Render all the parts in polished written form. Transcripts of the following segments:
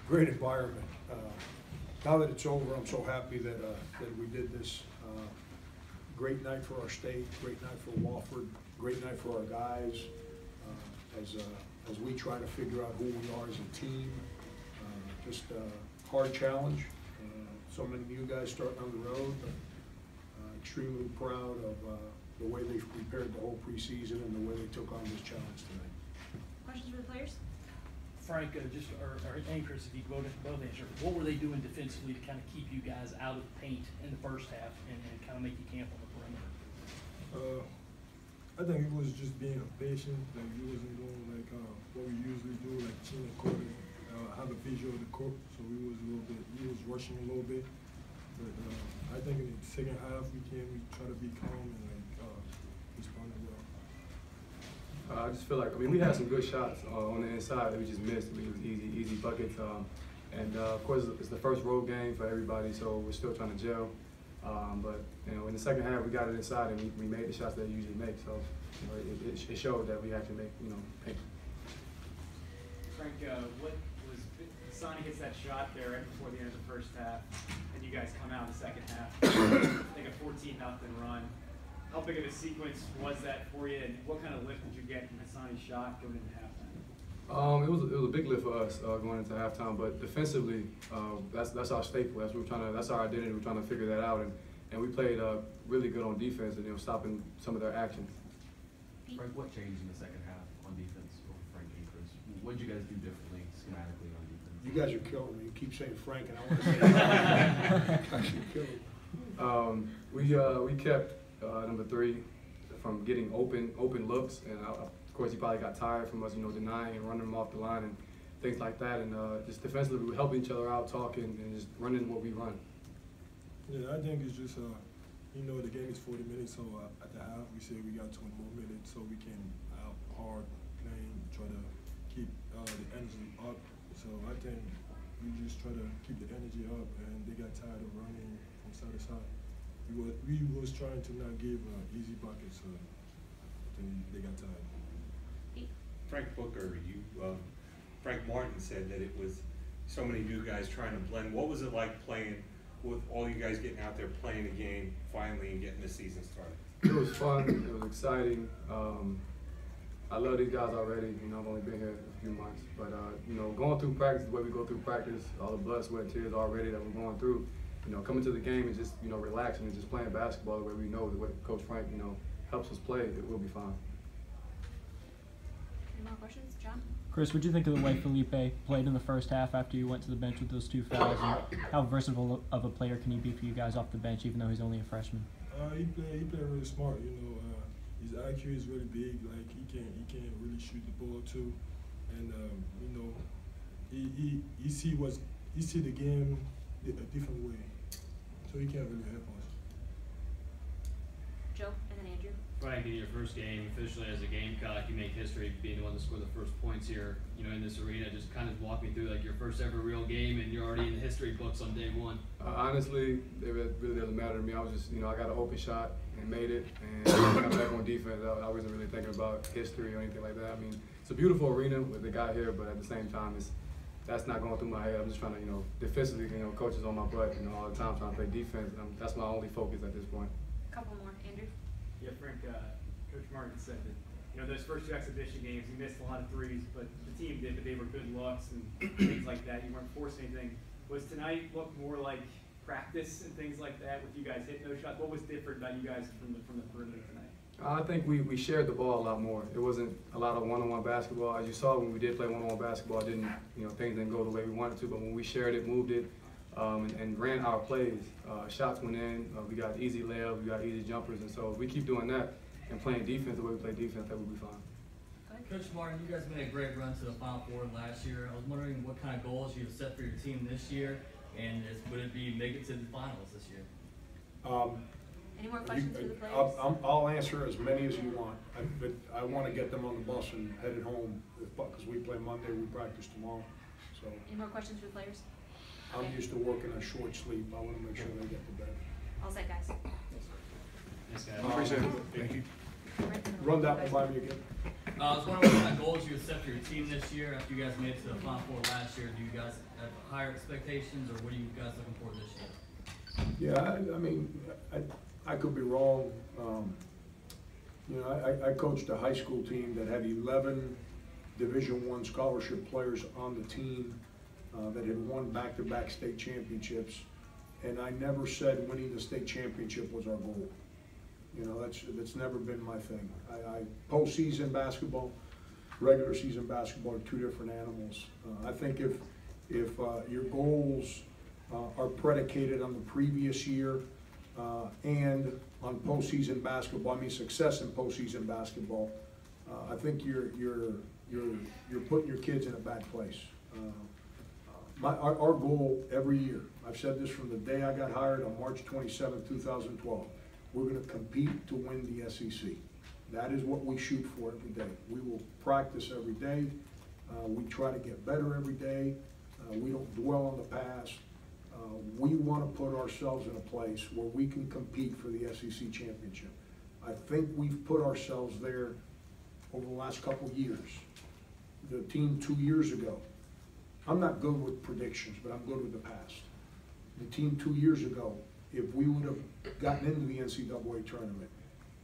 great environment. Now that it's over, I'm so happy that we did this. Great night for our state, great night for Wofford, great night for our guys. As we try to figure out who we are as a team, just a hard challenge. So many of you guys starting on the road, but extremely proud of the way they've prepared the whole preseason and the way they took on this challenge tonight. Questions for the players? Frank, or Chris, if you both answer, what were they doing defensively to kind of keep you guys out of the paint in the first half and kind of make you camp on the perimeter? I think it was just being patient. Like, we wasn't doing like what we usually do, like chin and court, have a visual of the court. So we was rushing a little bit. But I think in the second half we try to be calm and respond well. I just feel like, we had some good shots on the inside that we just missed. It was easy buckets. Of course, it's the first road game for everybody, so we're still trying to gel. But in the second half, we got it inside and we made the shots that we usually make. So it showed that we actually make paint. Frank, what was Sonny hits that shot there right before the end of the first half, and you guys come out in the second half, take a 14-0 run. How big of a sequence was that for you, and what kind of lift did you get from Hassani's shot going into halftime? It was a big lift for us going into halftime, but defensively, that's our staple. That's our identity. We're trying to figure that out, and we played really good on defense and stopping some of their actions. Frank, what changed in the second half on defense for Frank and Chris? What did you guys do differently schematically on defense? You guys are killing me. You keep saying Frank, and I want to say you guys are killing me. We kept number 3 from getting open looks, and of course he probably got tired from us, denying and running him off the line and things like that. And just defensively, we were helping each other out, talking, and just running what we run. Yeah, I think it's just the game is 40 minutes, so at the half we say we got 20 more minutes, so we can hard playing, try to keep the energy up. So I think we just try to keep the energy up, and they got tired of running from side to side. We was trying to not give easy buckets, so I think they got tired. Frank Booker, Frank Martin said that it was so many new guys trying to blend. What was it like playing with all you guys getting out there playing the game finally and getting the season started? It was fun. It was exciting. I love these guys already. I've only been here a few months, but going through practice, the way we go through practice, all the blood, sweat, and tears already that we're going through. Coming to the game and just relaxing and just playing basketball the way we know, the way Coach Frank helps us play, it will be fine. Any more questions, John? Chris, what do you think of the way Felipe played in the first half after you went to the bench with those 2 fouls? And how versatile of a player can he be for you guys off the bench, even though he's only a freshman? He played really smart. His IQ is really big. Like he can really shoot the ball too, and he see the game a different way, so he can't really help us. Joe, and then Andrew. Frank, in your first game, officially as a Gamecock, you make history being the one to score the first points here, in this arena. Just kind of walk me through like your first ever real game, and you're already in the history books on day 1. Honestly, it really doesn't matter to me. I was just, I got an open shot and made it, and got back on defense. I wasn't really thinking about history or anything like that. It's a beautiful arena with the guy here, but at the same time, that's not going through my head. I'm just trying to, defensively, coaches on my butt, all the time trying to play defense. That's my only focus at this point. A couple more, Andrew. Yeah, Frank, Coach Martin said that, those first 2 exhibition games, you missed a lot of threes, but the team did, but they were good looks and things like that. You weren't forcing anything. Was tonight look more like practice and things like that with you guys hitting those shots? What was different about you guys from the perimeter tonight? I think we shared the ball a lot more. It wasn't a lot of one-on-one basketball. As you saw, when we did play one-on-one basketball, things didn't go the way we wanted to, but when we shared it, moved it, and ran our plays, shots went in, we got easy layups, we got easy jumpers, and so if we keep doing that and playing defense the way we play defense, that will be fine. Coach Martin, you guys made a great run to the Final Four last year. I was wondering what kind of goals you have set for your team this year, and would it be make it to the finals this year? Any more questions for the players? I'll answer as many as you want, but I want to get them on the bus and headed home because we play Monday, we practice tomorrow. So. Any more questions for the players? I'm used to working a short sleep. I want to make sure they get to bed. All set, guys. Thanks, guys. Appreciate it. Thank you. Run that one by me again. I was wondering what kind of goals you had set for your team this year after you guys made it to the Final Four last year. Do you guys have higher expectations, or what are you guys looking for this year? Yeah, I mean, I could be wrong. You know, I coached a high school team that had 11 Division I scholarship players on the team that had won back-to-back state championships, and I never said winning the state championship was our goal. You know, that's never been my thing. Postseason basketball, regular season basketball are two different animals. I think if your goals are predicated on the previous year and on postseason basketball, I mean success in postseason basketball, I think you're putting your kids in a bad place. Our goal every year, I've said this from the day I got hired on March 27, 2012, we're going to compete to win the SEC. That is what we shoot for every day. We will practice every day. We try to get better every day. We don't dwell on the past. We want to put ourselves in a place where we can compete for the SEC championship. I think we've put ourselves there over the last couple of years. The team 2 years ago, I'm not good with predictions, but I'm good with the past. The team 2 years ago, if we would have gotten into the NCAA tournament,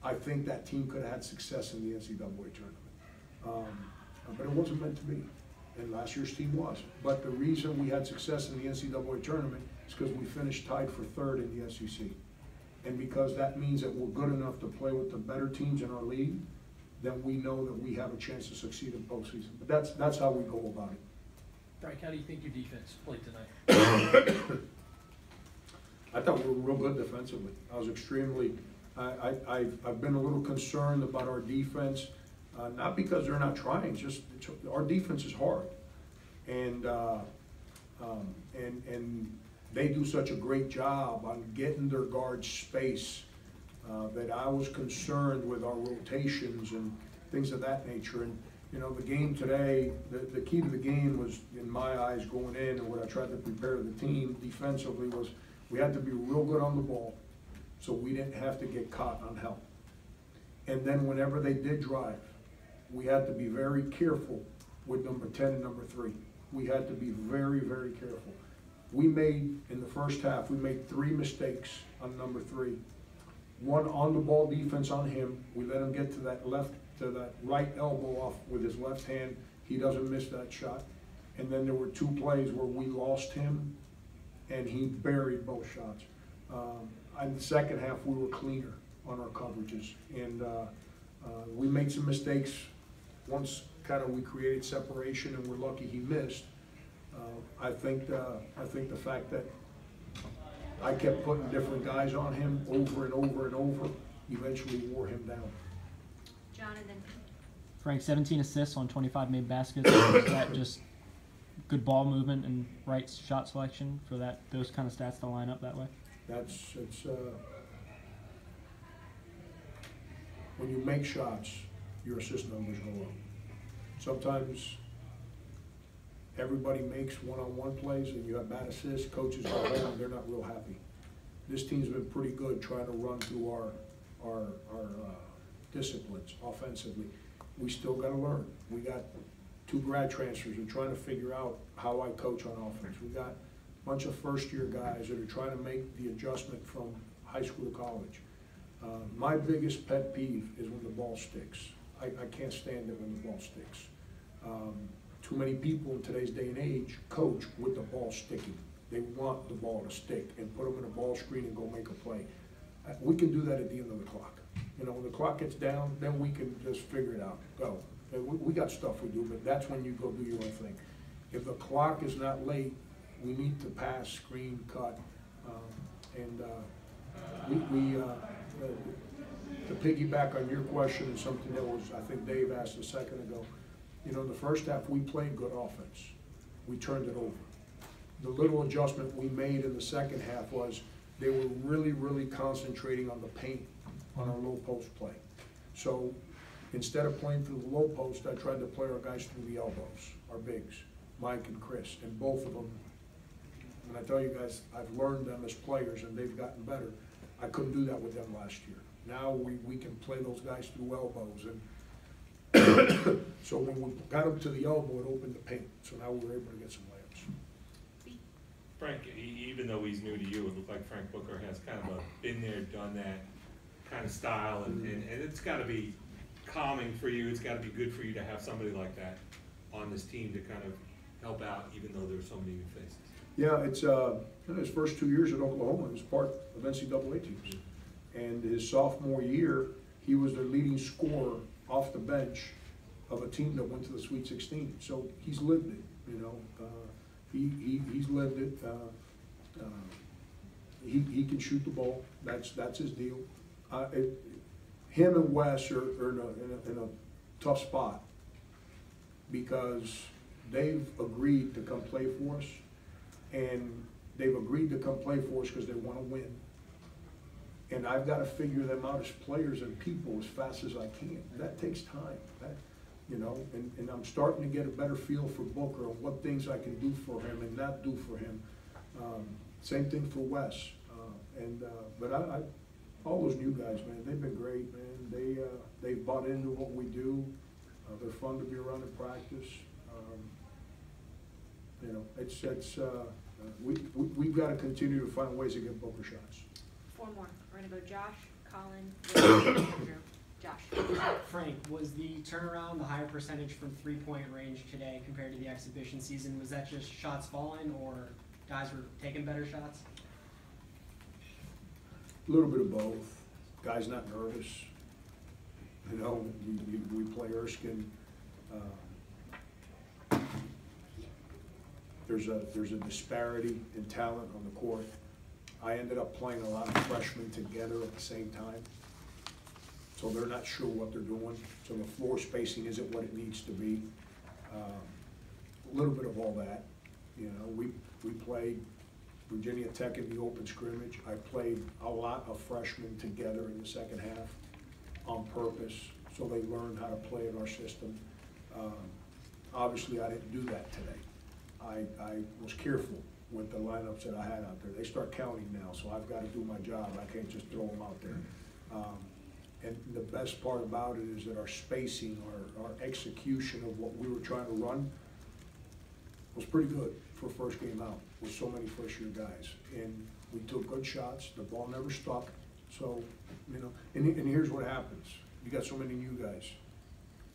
I think that team could have had success in the NCAA tournament. But it wasn't meant to be, and last year's team was. But the reason we had success in the NCAA tournament is because we finished tied for third in the SEC. And because that means that we're good enough to play with the better teams in our league, then we know that we have a chance to succeed in postseason. But that's how we go about it. Frank, how do you think your defense played tonight? I thought we were real good defensively. I was extremely, I've been a little concerned about our defense, not because they're not trying, just our defense is hard. And they do such a great job on getting their guards space that I was concerned with our rotations and things of that nature. And you know, the game today, the key to the game was, in my eyes, going in, and what I tried to prepare the team defensively was we had to be real good on the ball so we didn't have to get caught on help. And then whenever they did drive, we had to be very careful with number 10 and number 3. We had to be very, very careful. We made, in the first half, we made 3 mistakes on number 3. One on the ball defense on him. We let him get to that right elbow off with his left hand. He doesn't miss that shot. And then there were 2 plays where we lost him and he buried both shots. In the second half, we were cleaner on our coverages. And we made some mistakes. Once kind of we created separation and we're lucky he missed. I think the fact that I kept putting different guys on him over and over and over eventually wore him down. John, and then Frank, 17 assists on 25 made baskets. Is that just good ball movement and right shot selection for those kind of stats to line up that way? When you make shots, your assist numbers go up. Sometimes everybody makes one-on-one plays and you have bad assists, coaches go home, they're not real happy. This team's been pretty good trying to run through our disciplines offensively. We still got to learn. We got 2 grad transfers and trying to figure out how I coach on offense. We got a bunch of first-year guys that are trying to make the adjustment from high school to college. My biggest pet peeve is when the ball sticks. I can't stand it when the ball sticks. Too many people in today's day and age coach with the ball sticking. They want the ball to stick and put them in a ball screen and go make a play. We can do that at the end of the clock. You know, when the clock gets down, then we can just figure it out, go. We got stuff we do, but that's when you go do your own thing. If the clock is not late, we need to pass, screen, cut, to piggyback on your question and something that was, I think Dave asked a second ago, you know, in the first half, we played good offense. We turned it over. The little adjustment we made in the second half was they were really, really concentrating on the paint on our low post play. So instead of playing through the low post, I tried to play our guys through the elbows, our bigs, Mike and Chris, and both of them. And I tell you guys, I've learned them as players and they've gotten better. I couldn't do that with them last year. Now we can play those guys through elbows, and so when we got them to the elbow, it opened the paint. So now we were able to get some layups. Frank, even though he's new to you, it looked like Frank Booker has kind of a been there, done that kind of style, and it's got to be calming for you. It's got to be good for you to have somebody like that on this team to kind of help out, even though there's so many new faces. Yeah, it's his first 2 years at Oklahoma, he was part of NCAA teams. And his sophomore year, he was their leading scorer off the bench of a team that went to the Sweet 16. So he's lived it, you know. He's lived it. He can shoot the ball. That's his deal. Him and Wes are in a tough spot because they've agreed to come play for us, and they've agreed to come play for us because they want to win. And I've got to figure them out as players and people as fast as I can. That takes time, you know, and I'm starting to get a better feel for Booker and what things I can do for him and not do for him. Same thing for Wes. But all those new guys, man, they've been great, man. They've bought into what we do. They're fun to be around in practice. You know, we've got to continue to find ways to get Booker shots. 4 more. We're gonna go Josh, Colin, Andrew. Josh. Frank, was the turnaround, the higher percentage from three-point range today compared to the exhibition season, was that just shots falling or guys were taking better shots? A little bit of both. Guys not nervous. You know, we play Erskine. There's a disparity in talent on the court. I ended up playing a lot of freshmen together at the same time. So they're not sure what they're doing. So the floor spacing isn't what it needs to be. A little bit of all that. You know, we played Virginia Tech in the open scrimmage. I played a lot of freshmen together in the second half on purpose, so they learned how to play in our system. Obviously, I didn't do that today. I was careful with the lineups that I had out there. They start counting now, so I've got to do my job. I can't just throw them out there. And the best part about it is that our spacing, our execution of what we were trying to run was pretty good for first game out with so many first-year guys. And we took good shots. The ball never stuck. So, you know, and here's what happens. You got so many new guys.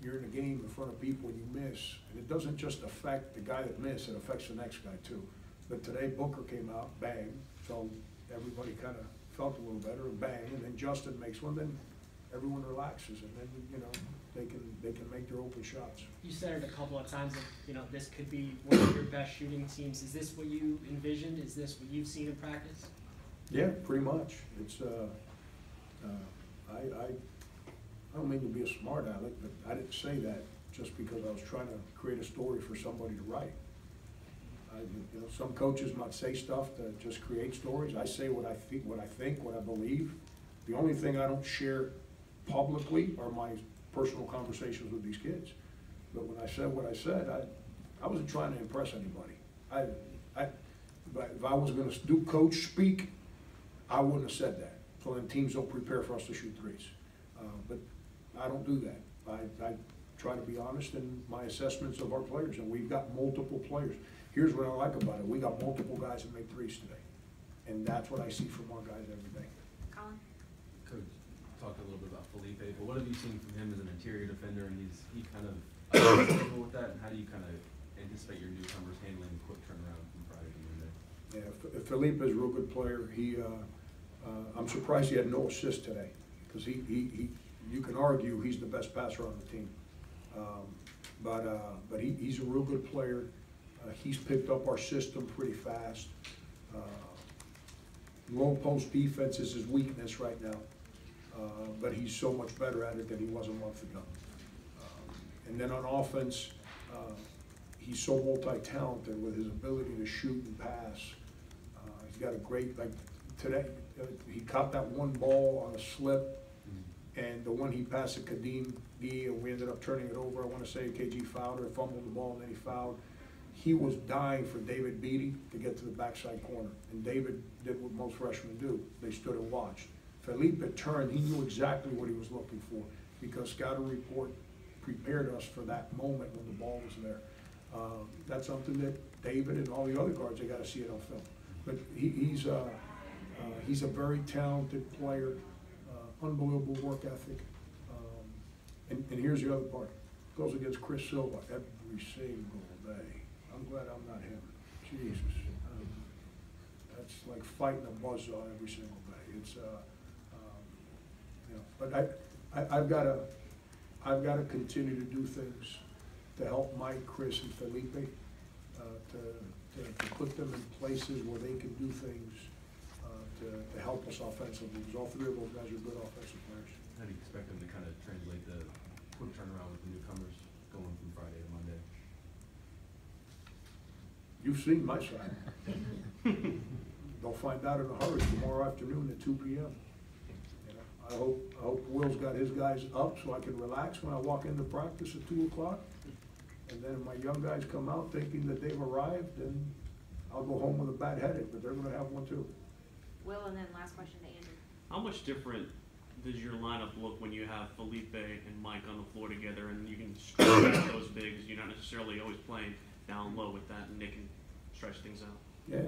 You're in a game in front of people and you miss. And it doesn't just affect the guy that missed, it affects the next guy too. But today Booker came out, bang. So everybody kind of felt a little better, and bang. And then Justin makes one, then everyone relaxes, and then, you know, they can make their open shots. You said it a couple of times that, you know, this could be one of your best shooting teams. Is this what you envisioned? Is this what you've seen in practice? Yeah, pretty much. It's I don't mean to be a smart aleck, but I didn't say that just because I was trying to create a story for somebody to write. You know, some coaches might say stuff to just create stories. I say what I think, what I believe. The only thing I don't share publicly are my personal conversations with these kids. But when I said what I said, I wasn't trying to impress anybody. But if I was going to do coach speak, I wouldn't have said that. So then teams don't prepare for us to shoot threes. But I don't do that. I try to be honest in my assessments of our players, and we've got multiple players. Here's what I like about it. We got multiple guys that make threes today. And that's what I see from our guys every day. Colin? Coach talked a little bit about Felipe, but what have you seen from him as an interior defender, and he kind of struggle with that, and how do you kind of anticipate your newcomers handling the quick turnaround from Friday to Monday? Yeah, Felipe is a real good player. I'm surprised he had no assist today, because you can argue he's the best passer on the team. But he's a real good player. He's picked up our system pretty fast. Low post defense is his weakness right now, but he's so much better at it than he was a month ago. And then on offense, he's so multi-talented with his ability to shoot and pass. He's got a great, like today, he caught that one ball on a slip, and the one he passed to Kadeem Gee, and we ended up turning it over. I want to say KG fouled or fumbled the ball, and then he fouled. He was dying for David Beatty to get to the backside corner, and David did what most freshmen do. They stood and watched. Felipe turned, he knew exactly what he was looking for, because scouting report prepared us for that moment when the ball was there. That's something that David and all the other guards, they gotta see it on film. But he's a very talented player, unbelievable work ethic. And here's the other part, goes against Chris Silva every single day. I'm glad I'm not him, Jesus. That's like fighting a buzzsaw every single day. It's, you know, but I've gotta continue to do things to help Mike, Chris, and Felipe, to put them in places where they can do things to help us offensively, because all three of those guys are good offensive players. How do you expect them to kind of translate the quick turnaround with the newcomers going from Friday to Monday? You've seen my side. They'll find out in a hurry tomorrow afternoon at 2 p.m. You know, I hope Will's got his guys up so I can relax when I walk into practice at 2 o'clock. And then if my young guys come out thinking that they've arrived, then I'll go home with a bad headache, but they're gonna have one too. Will, and then last question to Andrew. How much different does your lineup look when you have Felipe and Mike on the floor together, and you can stretch out those bigs? You're not necessarily always playing down low with that, and they can stretch things out. Yeah,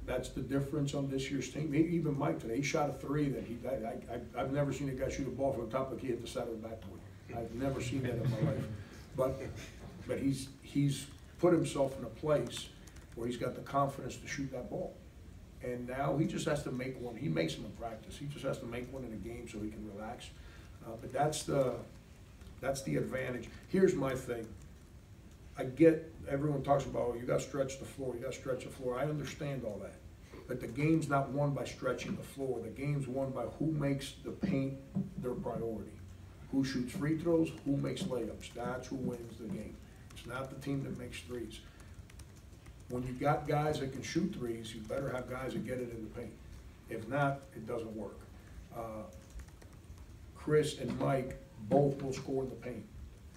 that's the difference on this year's team. Even Mike today, he shot a three that I've never seen a guy shoot a ball from the top of the key at the side of the backboard. I've never seen that in my life. But he's put himself in a place where he's got the confidence to shoot that ball. And now he just has to make one. He makes them in practice. He just has to make one in a game so he can relax. But that's the advantage. Here's my thing. I get, everyone talks about, oh, you got to stretch the floor, you got to stretch the floor. I understand all that. But the game's not won by stretching the floor. The game's won by who makes the paint their priority. Who shoots free throws, who makes layups. That's who wins the game. It's not the team that makes threes. When you got guys that can shoot threes, you better have guys that get it in the paint. If not, it doesn't work. Chris and Mike both will score in the paint.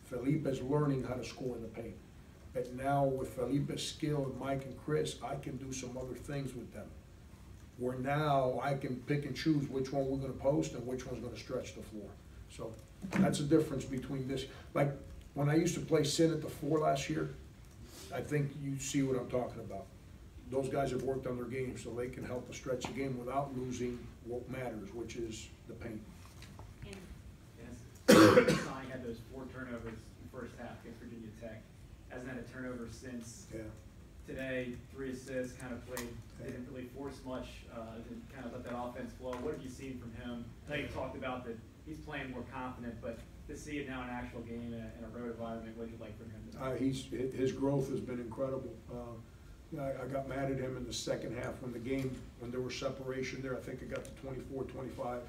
Felipe is learning how to score in the paint. But now with Felipe's skill and Mike and Chris, I can do some other things with them. Where now I can pick and choose which one we're gonna post and which one's gonna stretch the floor. So that's the difference between this. Like when I used to play Sin at the 4 last year, I think you see what I'm talking about. Those guys have worked on their game so they can help us stretch the game without losing what matters, which is the paint. Yes. Sonny had those 4 turnovers in the first half against Virginia Tech. Hasn't had a turnover since. Yeah. Today, 3 assists, kind of played, didn't really force much, didn't kind of let that offense flow. What have you seen from him? I know you talked about that he's playing more confident, but to see it now in an actual game in a road environment, what would you like from him? His growth has been incredible. I got mad at him in the second half when there was separation there. I think it got to 24-25.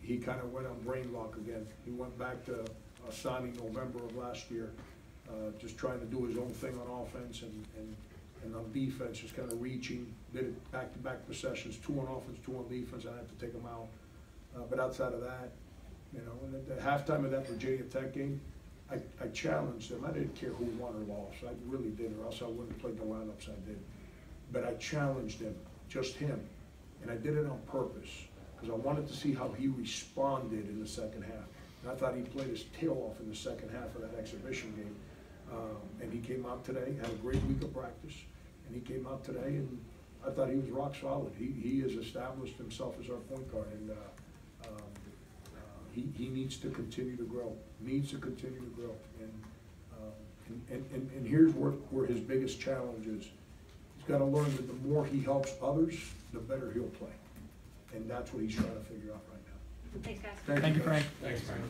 He kind of went on brain lock again. He went back to signing November of last year, just trying to do his own thing on offense and on defense, just kind of reaching. Did it back-to-back possessions, 2 on offense, 2 on defense. I had to take him out. But outside of that, you know, and at the halftime of that Virginia Tech game, I challenged him. I didn't care who won or lost. I really did, or else I wouldn't have played the lineups I did. But I challenged him, just him. And I did it on purpose, because I wanted to see how he responded in the second half. And I thought he played his tail off in the second half of that exhibition game. And he came out today, had a great week of practice, and he came out today, and I thought he was rock solid. He has established himself as our point guard, and he needs to continue to grow. And here's where his biggest challenge is. He's got to learn that the more he helps others, the better he'll play. And that's what he's trying to figure out right now. Thanks, guys. Thank you, Frank. Thanks, Frank.